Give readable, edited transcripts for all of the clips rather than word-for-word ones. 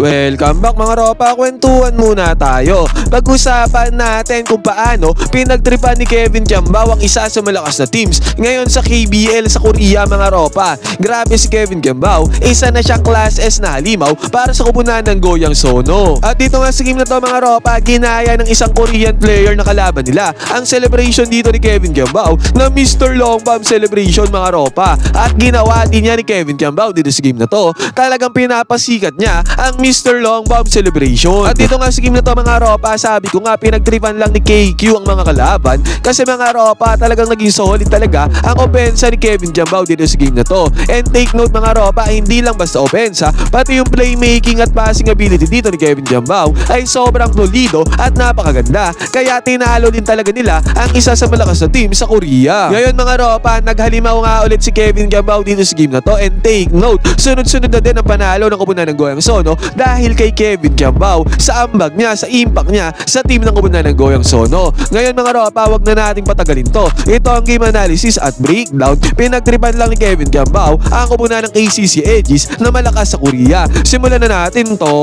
Welcome back mga ropa, kwentuhan muna tayo. Pag-usapan natin kung paano pinagtripan ni Kevin Kiambao ang isa sa malakas na teams ngayon sa KBL sa Korea mga ropa. Grabe si Kevin Kiambao, isa na siyang Class S na halimaw para sa kupunan ng Goyang Sono. At dito nga sa game na to mga ropa, ginaya ng isang Korean player na kalaban nila ang celebration dito ni Kevin Kiambao na Mr. Long Bomb celebration mga ropa. At ginawa din niya ni Kevin Kiambao dito sa game na to. Talagang pinapasikat niya ang Mr. Long Bomb celebration. At dito nga sa game na to mga ropa, sabi ko nga pinagtripan lang ni KQ ang mga kalaban kasi mga ropa talagang naging solid talaga ang opensa ni Kevin Kiambao dito sa game na to. And take note mga ropa, hindi lang basta opensa, pati yung playmaking at passing ability dito ni Kevin Kiambao ay sobrang solido at napakaganda. Kaya tinalo din talaga nila ang isa sa malakas na team sa Korea. Ngayon mga ropa, naghalimaw nga ulit si Kevin Kiambao dito sa game na to. And take note, sunod-sunod na din ang panalo ng kupunan ng Goyang Sono dahil kay Kevin Kiambao sa ambag niya, sa impact niya sa team ng kupunan ng Goyang Sono. Ngayon mga ropa, wag na nating patagalin to. Ito ang game analysis at breakdown. Pinagtripan lang ni Kevin Kiambao ang kupunan ng KCC Aegis na malakas sa Korea. Simulan na natin to.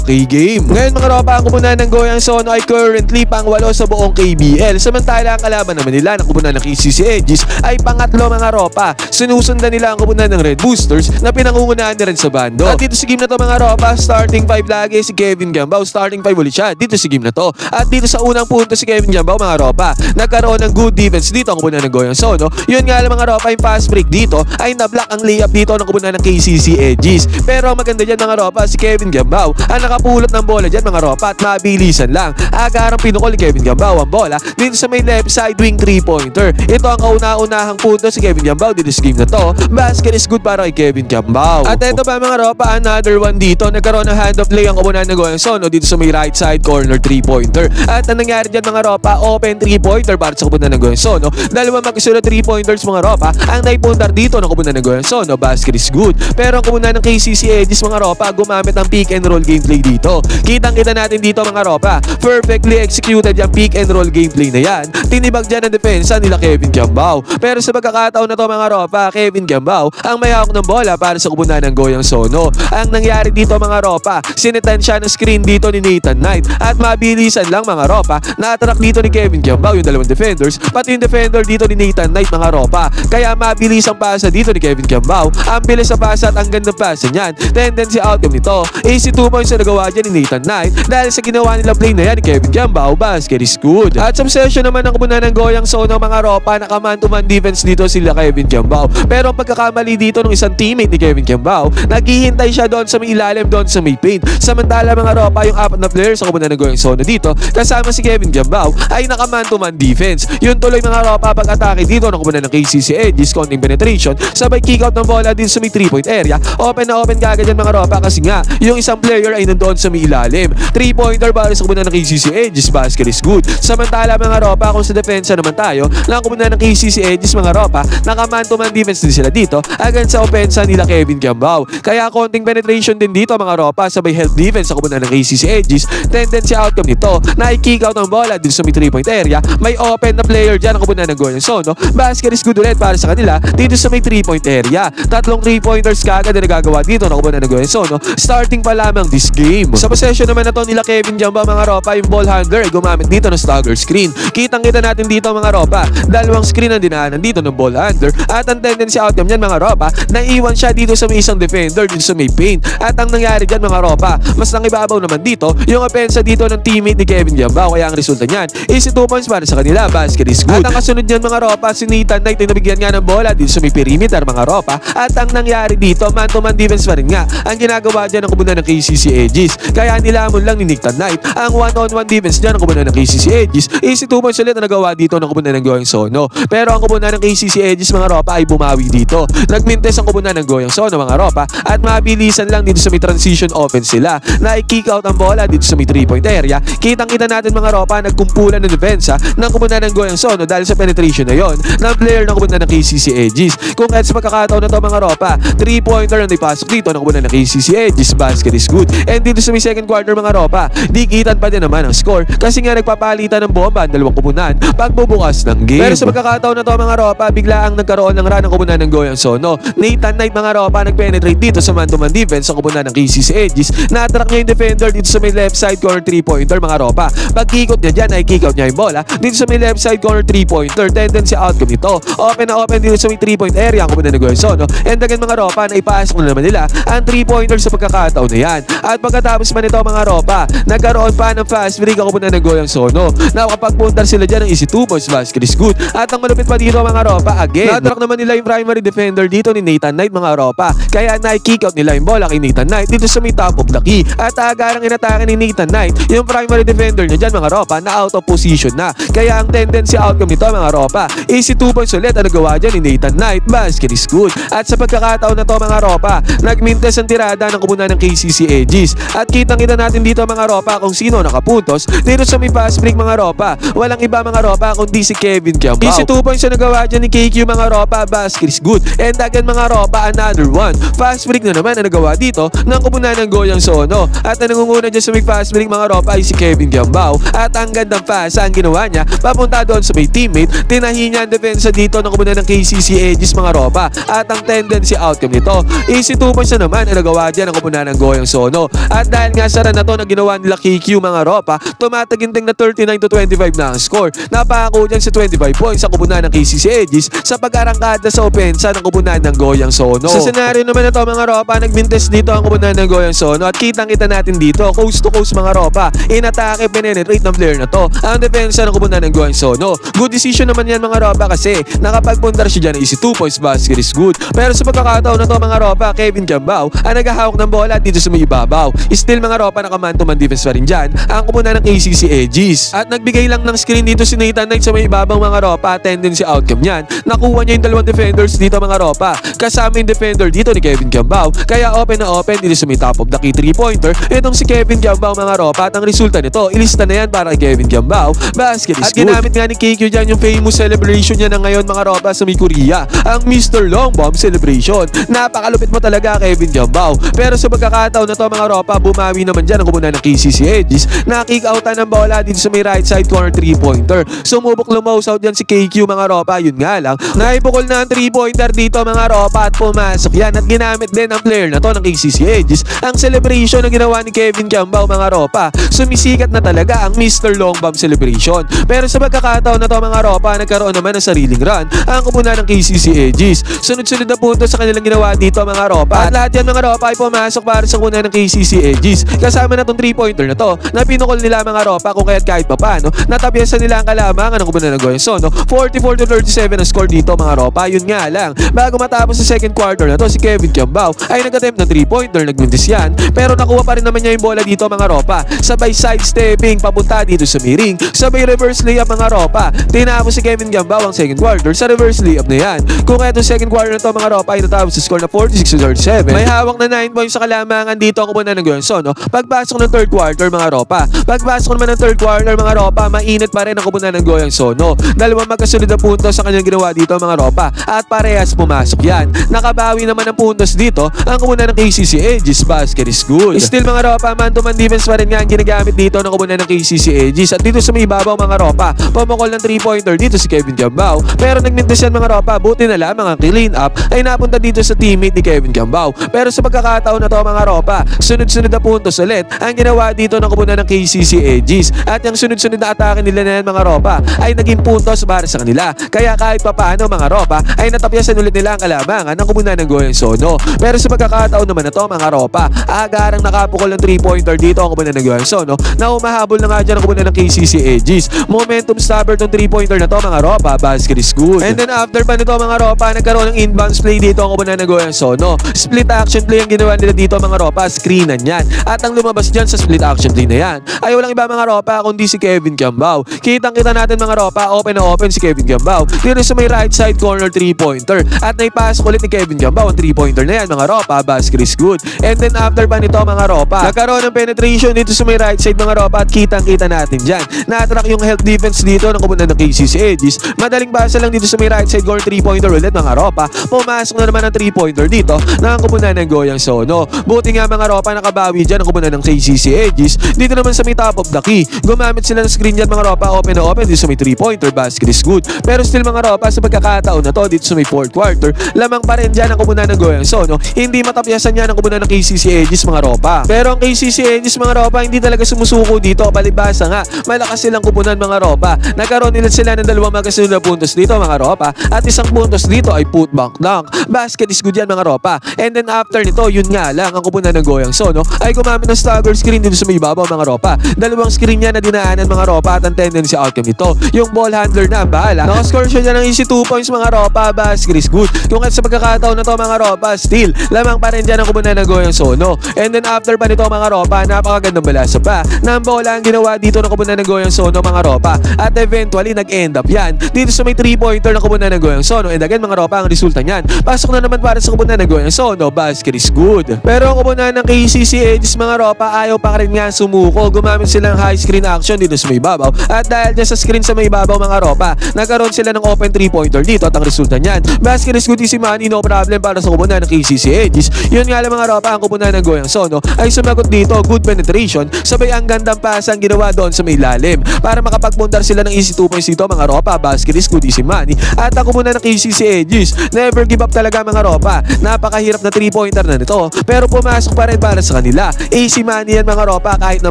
Okay game. Ngayon mga ropa, ang kupunan ng Goyang Sono ay currently pang-8 sa buong KBL. Samantala ang kalaban naman nila ng kupunan ng KCC Aegis ay pangatlo mga ropa. Sinusundan nila ang kupunan ng Red Boosters na pinangungunahan na rin sa bando. At dito sa game na to mga ropa, starting 5 lagi si Kevin Kiambao. Starting 5 ulit siya dito sa game na to. At dito sa unang punto si Kevin Kiambao mga ropa, nagkaroon ng good defense dito ang kupunan ng Goyang Sono. Yun nga lang mga ropa, yung fast break dito ay na-block ang layup dito ng kupunan ng KCC Aegis. Pero ang maganda dyan mga ropa, si Kevin Kiambao ang nakapulot ng bola dyan mga ropa at mabilisan lang. Agarang pinukol ni Kevin Kiambao ang bola dito sa may left side wing 3-pointer. Ito ang kauna-unahang punto si Kevin Kiambao dito sa game na to. Basket is good para kay Kevin Kiambao. At ito ba mga ropa, another one dito. Nagkaroon ng hand of play ang kupunan ng Goyang Sono dito sa may right side corner 3-pointer. At ang nangyari dyan mga ropa, open 3-pointer para sa kupunan ng Goyang Sono. Dalawang magkasunod 3-pointers mga ropa ang naipuntar dito ng kupunan ng Goyang Sono. Basket is good. Pero ang kupunan ng KCC Aegis mga ropa, gumamit ng pick and roll gameplay dito. Kitang-kita natin dito mga ropa, perfectly executed yung pick and roll gameplay na yan. Tinibag dyan ang depensa nila Kevin Kiambao. Pero sa pagkakataon na to mga ropa, Kevin Kiambao ang may hawak ng bola para sa kupunan ng Goyang Sono. Ang nangyari dito mga ropa, sinetan siya ng screen dito ni Nathan Knight at mabilisan lang mga ropa, na-attract dito ni Kevin Kiambao yung dalawang defenders, pati yung defender dito ni Nathan Knight mga ropa. Kaya mabilis ang pasa dito ni Kevin Kiambao. Ang bilis sa pasa at ang gandang pasa niyan. Tendency outcome nito, easy 2 points na nagawa dyan ni Nathan Knight dahil sa ginawa nila play na yan ni Kevin Kiambao. Basket is good. At sa session naman ng kupunan ng Goyang Sono mga ropa, naka-man-to-man defense dito sila Kevin Kiambao. Pero ang pagkakamali dito ng isang teammate ni Kevin Kiambao, naghihintay siya doon sa may ilalim, doon sa may paint. Samantala mga ropa, yung apat na players sa kupunan ng Goyang Sono dito, kasama si Kevin Kiambao, ay naka-man-to-man defense. Yun tuloy mga ropa, pag-atake dito ng kupunan ng KCC Aegis, konting penetration, sabay kick out ng bola din sa may 3-point area. Open na open kagad yan mga ropa kasi nga, yung isang player ay nandoon sa may ilalim. 3-pointer para sa kupunan ng KCC Aegis, basket is good. Samantala mga ropa, kung sa depensa naman tayo, ng kupunan ng KCC Aegis mga ropa, naka-man-to-man defense din sila dito against sa opensa nila Kevin Kiambao. Kaya konting penetration din dito mga ropa, sabay help defense sa kupunan ng KCC Aegis. Tendency outcome nito, na i-kick out ng bola din sa may 3-point area. May open na player dyan ang kupunan ng Goyang Sono. Basket is good ulit para sa kanila dito sa may 3-point area. Tatlong 3-pointers kagad na nagagawa dito ng kupunan ng Goyang Sono. Starting pa lamang this game. Sa possession naman na to nila Kevin Kiambao mga ropa, yung ball handler ay gumamit dito ng stagger screen. Kitang-kita natin dito mga ropa, dalawang screen ang dinaanan dito ng ball handler. At ang tendency outcome niyan mga ropa, naiwan siya dito sa may isang defender dito sa may paint. At ang nangyari dyan mga ropa, mas nangibabaw naman dito yung opensa dito ng teammate ni Kevin Kiambao. Kaya ang resulta niyan is 2 points para sa kanila. Basket is good. At ang kasunod niyan mga ropa, si Nathan Knight ay nabigyan nga ng bola dito sa may perimeter mga ropa. At ang nangyari dito, man-to-man defense pa rin nga ang ginagawa dyan ng kupunan ng KCC Aegis. Kaya nilamon lang ni Nathan Knight ang one-on-one defense dyan ng kupunan ng KCC Aegis. Easy 2 points ulit na nagawa dito ng kupunan ng Goyang Sono. Pero ang kupunan ng KCC Aegis mga ropa ay bumawi dito. Nagmintes ang kupunan ng Goyang Sono mga ropa at mabilisan lang dito sa may transition offense sila na i-kick out ang bola dito sa may 3-point area. Kitang-kita natin mga ropa, nagkumpulan ng depensa ng kupunan ng Goyang Sono dahil sa penetration na yon ng player ng kupunan ng KCC Aegis. Kung kahit sa pagkakataon na to mga ropa, 3-pointer na ipasok dito ng kupunan ng KCC Aegis. Basket is good. And dito sa may second quarter mga ropa, dikitan pa din naman ang score kasi nga nagpapalitan ng bomba ang dalawang kupunan pagbubukas ng game. Pero sa pagkakataon na to mga ropa, bigla ang nagkaroon ng run ng kupunan ng Goyang Sono. Nathan Knight mga ropa nagpenetrate dito sa man-to-man defense sa kupunan ng KCC Aegis. Na-attract niya yung defender dito sa may left side corner 3-pointer mga ropa. Pag-kikot niya dyan ay kick out niya yung bola. Dito sa may left side corner 3-pointer, tendency outcome nito. Open na open dito sa may 3-point area ang kumunang ng Goyonson. And again mga ropa, na ipasok na naman nila ang 3-pointer sa pagkakataon na yan. At pagkatapos man ito mga ropa, nagkaroon pa ng fast break ang kumunang ng Goyonson. Nakapagpuntar sila dyan ng easy 2 points basket is good. At ang malupit pa dito mga ropa, again, na-attract naman nila yung primary defender dito ni Nathan Knight mga ropa. Kaya na-kick out nila yung bola kay Nathan Knight dito sa may top of the key. At agarang inatake ni Nathan Knight yung primary defender niya dyan mga ropa na out of position na. Kaya ang tendency outcome nito mga ropa, easy 2 points ulit ang nagawa dyan ni Nathan Knight, basket is good. At sa pagkakataon na to mga ropa, nagmintes ang tirada ng kubunan ng KCC Aegis. At kitang-kita natin dito mga ropa kung sino nakapuntos dito sa may fast break mga ropa. Walang iba mga ropa kundi si Kevin Kiambao. Easy 2 points na nagawa dyan ni KQ mga ropa, basket is good. And again mga ropa, another one. Fast break na naman ang nagawa dito ng kubunan ng Goyang Sono. At ang nangunguna dyan sa may fast break mga ropa ay si Kevin Kiambao. At ang gandang pass ang ginawa niya papunta doon sa may teammate. Tinahi niya ang depensa dito ng kubunan ng KCC Aegis mga ropa. At ang tendency outcome nito, easy 2 points na naman ang nagawa dyan ng kubunan ng Goyang Sono. At dahil nga sa run na to na ginawa nila KQ mga ropa, tumataginting na 39-25 na ang score. Napako dyan sa 25 points sa kubunan ng KCC Aegis sa pag-arangkada sa opensa ng kubunan ng Goyang Sono. Sa senaryo naman na to mga ropa, nagmintes dito ang kubunan ng Goyang Sono at kitang-kita natin dito, coast to coast mga ropa, inatake, penetrate ng player na to ang depensa ng kubunan ng Goyang Sono. Good decision naman yan mga ropa kasi nakapagpundar siya dyan, easy 2 points basket is good. Pero sa pagkakataon na to mga ropa, Kevin Kiambao ang naghahawak ng bola dito sa may ibabaw. Still mga ropa, nakaman to man defense pa rin dyan ang kubunan ng KCC Aegis. At nagbigay lang ng screen dito si Nathan Knight sa may ibabang mga ropa, tendency outcome yan. Nakuha niya yung dalawang defenders dito mga ropa. Kasama yung defender dito ni Kevin Kiambao. Kaya open na open dito sa may top of the key 3-pointer. Itong si Kevin Kiambao mga ropa. At ang resulta nito, ilista na yan para kay Kevin Kiambao. Basket is good. At ginamit nga ni KQ dyan yung famous celebration niya na ngayon mga ropa sa may Korea. Ang Mr. Long Bomb celebration. Napakalupit mo talaga Kevin Kiambao. Pero sa pagkakataon na to mga ropa, bumawi naman dyan ang kumunan ng KCC Aegis. Na-kick outan ng bola dito sa may right side corner 3-pointer. Sumubok lumaws out dyan si KQ mga ropa. Yun nga lang, naipukol na ang 3-pointer dito mga ropa at pumasok yan. At ginamit din ang player na to ng KCC Aegis ang celebration na ginawa ni Kevin Kiambao mga ropa. Sumisikat na talaga ang Mr. Long Bomb celebration. Pero sa pagkakataon na to mga ropa, nagkaroon naman ng sariling run ang kumunan ng KCC Aegis. Sunod-sunod na punto sa kanilang ginawa dito mga ropa. At lahat yan mga ropa ay pumasok para sa kumunan ng KCC Aegis. Kasama na tong 3-pointer na to na pinukol nila mga ropa kung kaya't kahit papano natabiasan nila ang kalamangan ng kumunan ng Goyang Sono. 44-37 ang score dito mga ropa. Yun nga lang, bago matapos sa second quarter na to, si Kevin Kiambao ay nag-attempt ng 3-pointer, nagmintis yan. Pero nakuha pa rin naman niya yung bola dito mga ropa. Sabay sidestepping papunta dito sa miring. Sabay reverse layup mga ropa. Tinapos si Kevin Kiambao ang second quarter sa reverse layup na yan. Kung kaya itong second quarter na to mga ropa ay natapos sa score na 46-37. May hawak na 9 points sa kalamangan dito ang kumunan ng Goyang Sono. Pagpasok ng third quarter mga ropa. Pagpasok naman ng third quarter mga ropa, mainit pa rin ang kumunan ng Goyang Sono. Dalawang magkasunod na puntos sa kanyang ginawa dito mga ropa at parehas pumasok yan. Nakabawi naman ng puntos dito ang kumunan ng KCC Aegis, basket is good. Still mga ropa, man-to-man defense pa rin nga ang ginagamit dito ng kumunan ng KCC Aegis. At dito sa may ibabaw mga ropa, pumukol ng 3-pointer dito si Kevin Kiambao. Pero nagmintis yan mga ropa, buti na lamang ang clean up ay napunta dito sa teammate ni Kevin Kiambao. Pero sa pagkakataon na to mga ropa, sunod-sunod na puntos ulit ang ginawa dito ng kumunan ng KCC Aegis. At yung sunod-sunod na atake nila na yan mga ropa ay naging puntos para sa kanila. Kaya kahit papaano mga ropa ay natapyasan ulit nila ang kalamangan ng kumunan ng Goyang Sono. Pero sa pagkakataon naman na to mga ropa, agarang nakapukol ng 3-pointer dito ang kumunan ng Goyang Sono na umahabol na nga dyan ang kumunan ng KCC Aegis. Momentum stopper tong 3-pointer na to mga ropa, basket is good. And then after pa nito mga ropa, nagkaroon ng inbounds play dito ang kumunan ng Goyang Sono. Split action play ang ginawa nila dito mga ropa, screenan yan. At ang lumabas dyan sa split action play na yan ay walang iba mga ropa kundi si Kevin Kiambao. Kitang-kita natin mga ropa, open na open si Kevin Kiambao dito sa may right side corner 3-pointer. At naipasok ulit ni Kevin Kiambao ang 3-pointer na yan mga ropa, basket is good. And then after pa nito mga ropa, nagkaroon ng penetration dito sa may right side mga ropa at kitang-kita natin dyan. Na-attract yung health defense dito ng kumunan ng KCC Aegis. Madaling basa lang dito sa may right side corner 3-pointer ulit mga ropa. Pumasok na naman ang 3-pointer dito ng kumunan ng Goyang Sono. Buti nga mga ropa, nakabawi dyan ang kumunan ng KCC Aegis. Dito naman sa may top of the key, gumamit sila ng screen dyan mga ropa, open na open dito sa may 3-pointer, basket is good. Pero still mga ropa, sa pagkakataon na to dito sa may fourth quarter, lamang pa rin dyan ang kumunan ng Goyang Sono. Hindi matapyasan yan ang kumunan ng KCC Aegis mga ropa. Pero ang KCC Aegis mga ropa hindi talaga sumusuko dito, palibasa nga malakas silang kupunan mga ropa. Nagkaroon nila sila ng 2 magkasunod na puntos dito mga ropa at isang puntos dito ay putback dunk. Basket is good yan mga ropa. And then after nito, yun nga lang ang kupunan ng Goyang Sono ay gumamit ng stagger screen dito sa may ibabaw mga ropa. Dalawang screen niya na dinaanan mga ropa at ang tendency outcome nito, yung ball handler na ang bahala. Nakascore siya ng easy 2 points mga ropa. Basket is good. Kung sa pagkakataon na to mga ropa, still lamang pa rin dyan ang kupunan ng Goyang Sono. And then after pa nito mga ropa, napakagandang balasa pa na ang bola ang ginawa dito ng kupunan ng Goyang Sono mga ropa. At eventually nag-end up yan dito sa may 3-pointer ng kupunan ng Goyang Sono. And again mga ropa, ang resulta niyan, pasok na naman para sa kupunan ng Goyang Sono. Basket is good. Pero ang kupunan ng KCC Aegis mga ropa, ayaw pa rin nga sumuko. Gumamit sila ng high screen action dito sa may ibabaw. At dahil dyan sa screen sa may ibabaw mga ropa, nagkaroon sila ng open 3-pointer dito at ang resulta niyan, basket is good, easy money, no problem para sa kupunan ng KCC Aegis. Yun nga lang mga ropa, ang kupunan ng Goyang Sono ay sumagot dito, good penetration, sabay ang gandang pasa ang ginawa doon sa may lalim para makapagpundar sila ng easy 2 points dito mga ropa. Basket is good, easy money. At ang kupunan ng KCC Aegis, never give up talaga mga ropa. Napakahirap na 3-pointer na nito, pero pumasok pa rin para sa kanila. Easy money yan mga ropa kahit na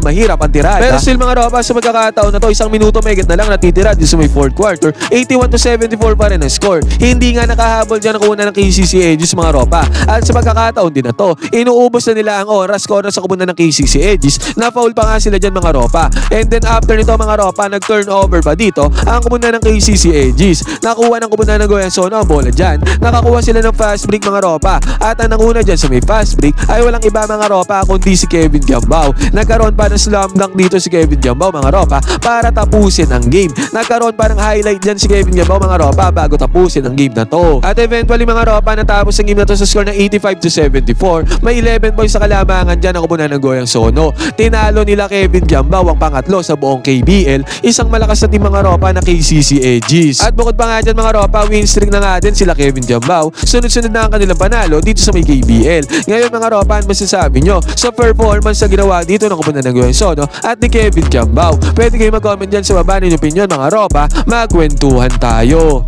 mahirap ang tirada. Pero still mga ropa, sa magkakataon na to, isang minuto mahigit na lang natitira dito sa may 4th quarter, 81-74 pa rin ang score. Hindi nga nakahabol dyan ang kupunan ng KCC Aegis mga ropa. At sa magkakataon din na to, inuubos na nila ang oras sa kupunan ng KCC Aegis. Na-foul pa nga sila dyan mga ropa. And then after nito mga ropa, nag-turnover pa dito ang kupunan ng KCC Aegis. Nakuha ng kupunan ng Goyang Sono ang bola dyan. Nakakuha sila ng fast break mga ropa. At ang nanguna dyan sa may fast break ay walang iba mga ropa kundi si Kevin Giambao. Nagkaroon pa ng slam dunk dito si Kevin Giambao mga ropa para tapusin ang game. Nagkaroon pa ng highlight dyan si Kevin Giambao mga ropa bago tapusin ang game na to. At eventually mga ropa, natapos ang game na to sa score ng 85-74. May 11 points sa kalamangan dyan ang kupunan ng Goyang Sono. Tinalo nila Kevin Giambao ang pangatlo sa buong KBL. Isang malakas na team mga ropa na KCC Aegis. At bukod pa nga dyan mga ropa, win streak na nga din sila Kevin Giambao. Sunod-sunod na ang kanilang panalo dito sa may KBL. Ngayon mga ropa, ano masasabi nyo sa performance na ginawa dito ng kupunan ng Goyang Sono at ni Kevin Giambao? Pwede kayo mag-comment dyan sa baba ng opinion mga ropa. Magkwentuhan tayo.